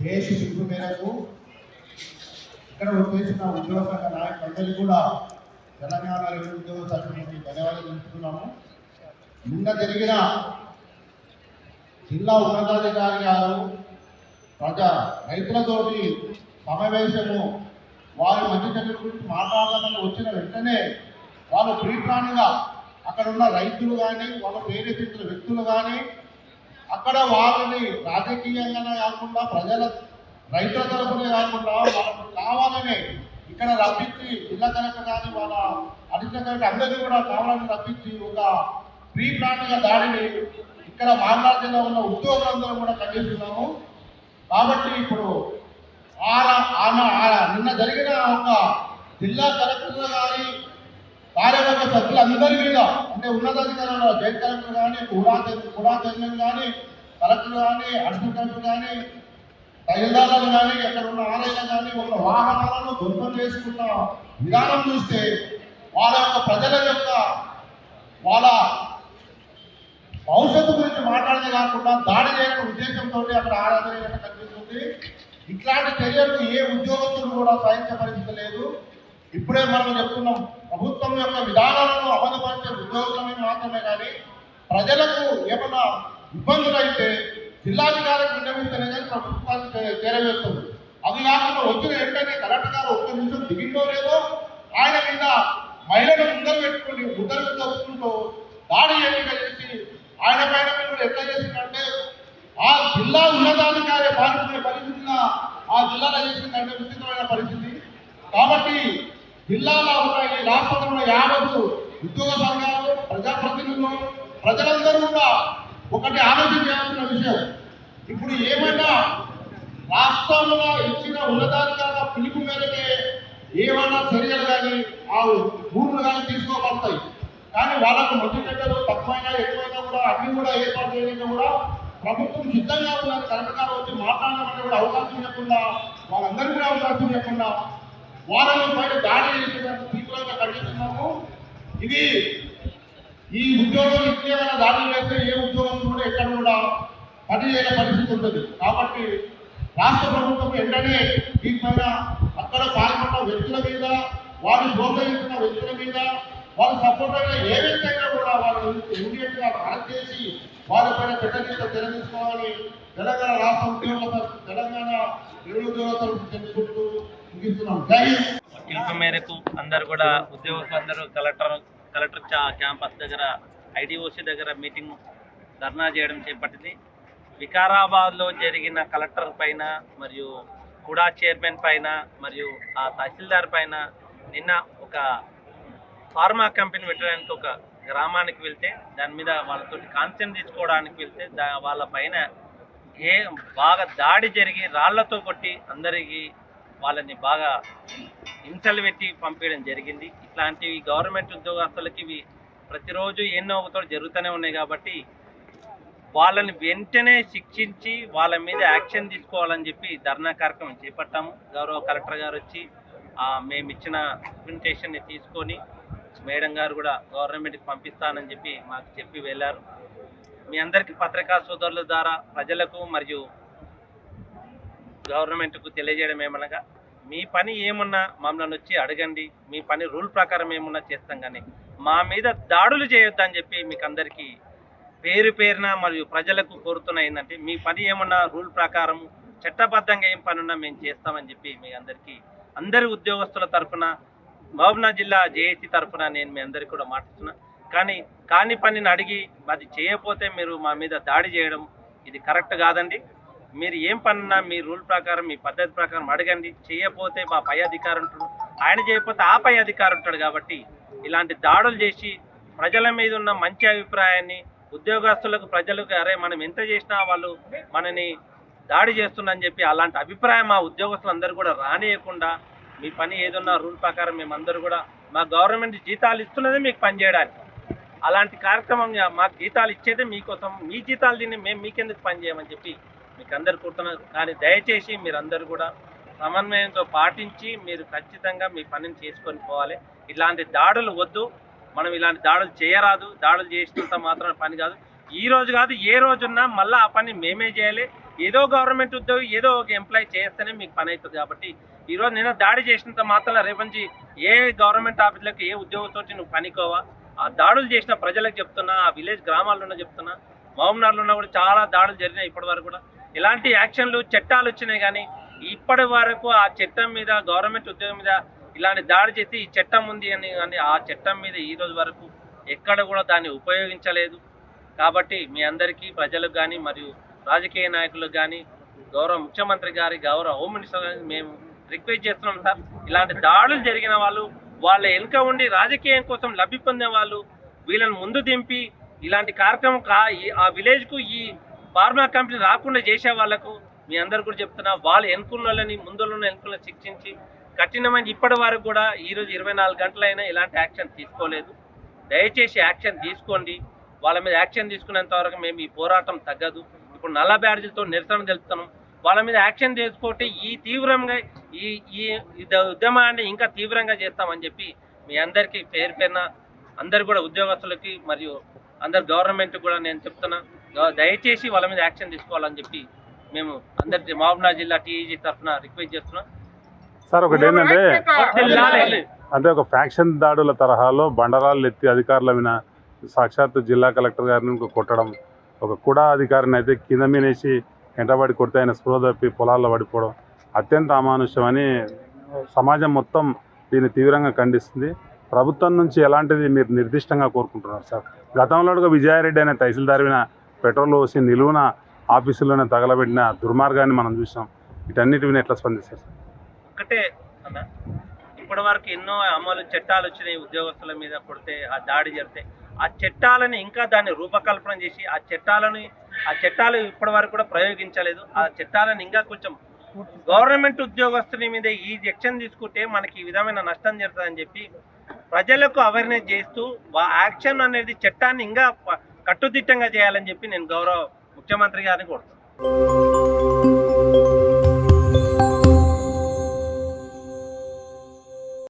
JAC పిలుపు మేరకు ఇక్కడ వచ్చేసిన ఉద్యోగ సంఘ నాయకులందరికీ కూడా తెలంగాణ రెవెన్యూ ఉద్యోగ సంఘం నుంచి ధన్యవాదాలు తెలుపుతున్నాము. నిన్న జరిగిన జిల్లా ఉన్నతాధికారి గారు రైతులతోటి సమావేశము వారి మంచి చెడ్డల గురించి మాట్లాడాలని వచ్చిన వెంటనే వాళ్ళు ప్రీప్లాన్గా అక్కడ ఉన్న రైతులు కానీ వాళ్ళ ప్రేరేపించిన వ్యక్తులు కానీ అక్కడ వాళ్ళని రాజకీయంగానే కాకుండా రైతుల తరపునే కాకుండా వాళ్ళకు కావాలనే ఇక్కడ రప్పించి జిల్లా కలెక్టర్ కానీ వాళ్ళ అడిషనల్ కలెక్టర్ అందరినీ కూడా కావాలని రప్పించి ఒక ప్రీప్లాన్గా దాడిని ఇక్కడ మాట్లాడ జిల్లా ఉన్న ఉద్యోగులందరూ కూడా ఖండిస్తున్నాము. కాబట్టి ఇప్పుడు నిన్న జరిగిన ఒక జిల్లా కలెక్టర్ గారి కార్యవర్గ సభ్యులందరి మీద అంటే ఉన్నతాధికారులు జాయింట్ కలెక్టర్ కానీ కూడా చైర్మన్ కానీ కలెక్టర్ కానీ అడిషనల్ కలెక్టర్ కానీ తహసీల్దార్లు కానీ ఎక్కడ ఉన్న ఆలయాలు కానీ ఒక వాహనాలను ధ్వంసం చేసుకున్న విధానం చూస్తే వాళ్ళ యొక్క ప్రజల యొక్క వాళ్ళ భవిష్యత్తు గురించి మాట్లాడదే కాకుండా దాడి చేయడం ఉద్దేశంతో అక్కడ ఆరాధన కనిపిస్తుంది. ఇట్లాంటి చర్యలు ఏ ఉద్యోగస్తులు కూడా సహించే పరిస్థితి లేదు. ఇప్పుడే మనం చెప్తున్నాం, ప్రభుత్వం యొక్క విధానాలను అమలుపరిచే ఉద్యోగులమే మాత్రమే కానీ ప్రజలకు ఏమన్నా ఇబ్బందులు అయితే జిల్లాధికారికి విన్నవిస్తేనే కానీ ప్రభుత్వాన్ని చేరవేస్తుంది. అది కాకుండా వచ్చిన వెంటనే కలెక్టర్ గారు ఒక్క నిమిషం దిగిందో లేదో ఆయన మీద మహిళలు ముందరు పెట్టుకుని ముద్దరు తప్పుకుంటూ దాడి చేసి ఆయన పైన మీరు ఎట్లా చేసిందంటే ఆ జిల్లా ఉన్నతాధికారి పాల్గొనే పరిస్థితిగా ఆ జిల్లాలో చేసిందంటే విచిత్రమైన పరిస్థితి. కాబట్టి జిల్లాలో ఉన్న ఈ రాష్ట్రంలో ఉన్న 50 ఉద్యోగ సంఘాలు ప్రజాప్రతినిధులు ప్రజలందరూ కూడా ఒకటి ఆలోచన చేయాల్సిన విషయం, ఇప్పుడు ఏమైనా రాష్ట్రంలో ఇచ్చిన ఉన్నతాధికారుల పిలుపు మేరకే ఏమైనా చర్యలు కానీ ఆ భూములు కానీ తీసుకోబడతాయి. కానీ వాళ్ళకు మంచి చెడ్డలు తక్కువైనా ఎక్కువైనా కూడా అన్ని కూడా ఏర్పాటు చేయడానికి కూడా ప్రభుత్వం సిద్ధంగా ఉన్నారు. కలెక్టర్ గారు వచ్చి మాట్లాడడానికి కూడా అవకాశం ఇవ్వకుండా వాళ్ళందరికీ కూడా అవకాశం ఇవ్వకుండా వాళ్ళని పైన దాడి చేసేదానికి తీవ్రంగా ఖండిస్తున్నాము. ఇది ఈ ఉద్యోగం ఇచ్చేమైనా దాడులు చేస్తే ఏ ఉద్యోగం కూడా ఎక్కడ కూడా పని చేయని పరిస్థితి ఉంటుంది. కాబట్టి రాష్ట్ర ప్రభుత్వం వెంటనే దీనిపైన అక్కడ పాల్గొన్న వ్యక్తుల మీద వాళ్ళు ప్రోత్సహించిన వ్యక్తుల మీద వాళ్ళు సపోర్ట్ అయిన ఏ వ్యక్తి అయినా కూడా వాళ్ళు ఇమీడియట్గా అరెస్ట్ చేసి వాళ్ళపైన చట్టరీత్యా చర్య తీసుకోవాలని తెలంగాణ రాష్ట్ర తెలంగాణ ఉద్యోగ తెలుసుకుంటూ ముగిస్తున్నాం. పిలుపు మేరకు అందరు కూడా ఉద్యోగస్తులందరూ కలెక్టర్ క్యాంపస్ దగ్గర ఐడిఓసి దగ్గర మీటింగ్ ధర్నా చేయడం చేపట్టింది. వికారాబాద్లో జరిగిన కలెక్టర్ పైన మరియు కూడా చైర్మన్ పైన మరియు ఆ తహసీల్దార్ పైన నిన్న ఒక ఫార్మా కంపెనీ పెట్టడానికి ఒక గ్రామానికి వెళ్తే దాని మీద వాళ్ళతో కాన్సెంట్ తీసుకోవడానికి వెళ్తే వాళ్ళ పైన బాగా దాడి జరిగి రాళ్లతో కొట్టి అందరికీ వాళ్ళని బాగా హింసలు పెట్టి పంపించడం జరిగింది. ఇట్లాంటివి గవర్నమెంట్ ఉద్యోగస్తులకి ఇవి ప్రతిరోజు ఎన్నో ఒకతో జరుగుతూనే ఉన్నాయి. కాబట్టి వాళ్ళని వెంటనే శిక్షించి వాళ్ళ మీద యాక్షన్ తీసుకోవాలని చెప్పి ధర్నా కార్యక్రమం చేపట్టాము. గౌరవ కలెక్టర్ గారు వచ్చి మేము ఇచ్చిన రిప్రజెంటేషన్ని తీసుకొని మేడం గారు కూడా గవర్నమెంట్కి పంపిస్తానని చెప్పి మాకు చెప్పి వెళ్ళారు. మీ అందరికీ పత్రికా సోదరుల ద్వారా ప్రజలకు మరియు గవర్నమెంట్కు తెలియజేయడం ఏమనగా, మీ పని ఏమున్నా మమ్మల్ని వచ్చి అడగండి, మీ పని రూల్ ప్రకారం ఏమున్నా చేస్తాం, కానీ మా మీద దాడులు చేయొద్దని చెప్పి మీకు అందరికీ పేరున మరియు ప్రజలకు కోరుతున్న ఏంటంటే, మీ పని ఏమన్నా రూల్ ప్రకారం చట్టబద్ధంగా ఏం పని ఉన్నా మేము చేస్తామని చెప్పి మీ అందరి ఉద్యోగస్తుల తరఫున మహబూబ్నగర్ జిల్లా జేఏసీ తరఫున నేను మీ అందరికీ కూడా మాట్లాడుతున్నా. కాని పనిని అడిగి అది చేయకపోతే మీరు మా మీద దాడి చేయడం ఇది కరెక్ట్ కాదండి. మీరు ఏం పనున్నా మీ రూల్ ప్రకారం మీ పద్ధతి ప్రకారం అడగండి. చేయకపోతే మా పై అధికారి ఉంటాడు, ఆయన చేయకపోతే ఆ పై అధికారి ఉంటాడు. కాబట్టి ఇలాంటి దాడులు చేసి ప్రజల మీద ఉన్న మంచి అభిప్రాయాన్ని ఉద్యోగస్తులకు ప్రజలకు అరే మనం ఎంత చేసినా వాళ్ళు మనని దాడి చేస్తుందని చెప్పి అలాంటి అభిప్రాయం మా ఉద్యోగస్తులందరూ కూడా రానియకుండా మీ పని ఏదన్నా రూల్ ప్రకారం మేమందరూ కూడా మా గవర్నమెంట్ జీతాలు ఇస్తున్నదే మీకు పనిచేయడానికి, అలాంటి కార్యక్రమం మాకు జీతాలు ఇచ్చేదే మీకోసం, మీ జీతాలు దీన్ని మేము మీకెందుకు పని చేయమని చెప్పి మీకు అందరు కోరుతున్నారు. కానీ దయచేసి మీరందరూ కూడా సమన్వయంతో పాటించి మీరు ఖచ్చితంగా మీ పనిని చేసుకొని పోవాలి. ఇలాంటి దాడులు వద్దు, మనం ఇలాంటి దాడులు చేయరాదు. దాడులు చేసినంత మాత్రం పని కాదు. ఈ రోజు కాదు ఏ రోజున్నా మళ్ళీ ఆ పని మేమే చేయాలి. ఏదో గవర్నమెంట్ ఉద్యోగి ఏదో ఒక ఎంప్లాయీ చేస్తేనే మీకు పని అవుతుంది. కాబట్టి ఈరోజు నేను దాడి చేసినంత మాత్రం రేపు నుంచి ఏ గవర్నమెంట్ ఆఫీసులకు ఏ ఉద్యోగంతోటి నువ్వు పనికోవా. ఆ దాడులు చేసిన ప్రజలకు చెప్తున్నా, ఆ విలేజ్ గ్రామాల్లో చెప్తున్నా, మహబూబ్నగర్లో కూడా చాలా దాడులు జరిగినాయి. ఇప్పటి వరకు కూడా ఇలాంటి యాక్షన్లు చట్టాలు వచ్చినాయి, కానీ ఇప్పటి వరకు ఆ చట్టం మీద గవర్నమెంట్ ఉద్యోగం మీద ఇలాంటి దాడి చేసి ఈ చట్టం ఉంది అని కానీ ఆ చట్టం మీద ఈ రోజు వరకు ఎక్కడ కూడా దాన్ని ఉపయోగించలేదు. కాబట్టి మీ అందరికీ ప్రజలకు కానీ మరియు రాజకీయ నాయకులకు కానీ గౌరవ ముఖ్యమంత్రి గారి గౌరవ హోమ్ మినిస్టర్ గారికి మేము రిక్వెస్ట్ చేస్తున్నాం సార్. ఇలాంటి దాడులు జరిగిన వాళ్ళు వాళ్ళ వెనుక ఉండి రాజకీయం కోసం లబ్ధి పొందే వాళ్ళు వీళ్ళని ముందు దింపి ఇలాంటి కార్యక్రమం ఆ విలేజ్కు ఈ ఫార్మా కంపెనీ రాకుండా చేసే వాళ్ళకు మీ అందరు కూడా చెప్తున్నా, వాళ్ళు ఎన్నుకున్న వాళ్ళని ముందున్న ఎన్నుకున్న శిక్షించి కఠినమైన ఇప్పటి వరకు కూడా ఈరోజు 24 గంటలైనా ఇలాంటి యాక్షన్ తీసుకోలేదు. దయచేసి యాక్షన్ తీసుకోండి. వాళ్ళ మీద యాక్షన్ తీసుకునేంత వరకు మేము ఈ పోరాటం తగ్గదు. ఇప్పుడు నల్ల బ్యాడ్జీలతో నిరసన తెలుపుతున్నాం. వాళ్ళ మీద యాక్షన్ తీసుకుంటే ఈ తీవ్రంగా ఈ ఉద్యమాన్ని ఇంకా తీవ్రంగా చేస్తామని చెప్పి మీ అందరికీ పేరున అందరు కూడా ఉద్యోగస్తులకి మరియు అందరు గవర్నమెంట్ కూడా నేను చెప్తున్నా, దయచేసి వాళ్ళ మీద యాక్షన్ తీసుకోవాలని చెప్పి మేము అందరి మహబూబ్నగర్ జిల్లా టీఈజీ తరఫున రిక్వెస్ట్ చేస్తున్నాం సార్. ఒకటి ఏంటంటే అంటే ఒక ఫ్యాక్షన్ దాడుల తరహాలో బండరాళ్ళు ఎత్తి అధికారుల మీద సాక్షాత్తు జిల్లా కలెక్టర్ గారిని కొట్టడం, ఒక కూడా అధికారిని అయితే కింద మీనేసి వెంటబడి కొడితే ఆయన స్పృహ తప్పి పొలాల్లో పడిపోవడం అత్యంత అమానుష్యమని సమాజం మొత్తం దీన్ని తీవ్రంగా ఖండిస్తుంది. ప్రభుత్వం నుంచి ఎలాంటిది మీరు నిర్దిష్టంగా కోరుకుంటున్నారు సార్? గతంలో విజయారెడ్డి అనే తహసీల్దార్ మీద పెట్రోల్ పోసి నిలువున ఆఫీసుల్లోనే తగలబెట్టిన దుర్మార్గాన్ని మనం చూసాం. వీటన్నిటి మీద ఎట్లా స్పందిస్తారు సార్? ఒకటే అన్న, ఇప్పటి వరకు ఎన్నో అమలు చట్టాలు వచ్చినాయి ఉద్యోగస్తుల మీద కొడితే ఆ దాడి జరిగితే ఆ చట్టాలను ఇంకా దాన్ని రూపకల్పన చేసి ఆ చట్టాలు ఇప్పటి వరకు కూడా ప్రయోగించలేదు. ఆ చట్టాలను ఇంకా కొంచెం గవర్నమెంట్ ఉద్యోగస్తుల మీద ఈ యాక్షన్ తీసుకుంటే మనకి ఈ విధమైన నష్టం జరుగుతుందని చెప్పి ప్రజలకు అవేర్నెస్ చేస్తూ యాక్షన్ అనేది చట్టాన్ని ఇంకా కట్టుదిట్టంగా చేయాలని చెప్పి నేను గౌరవ ముఖ్యమంత్రి గారిని కోరుతున్నాను.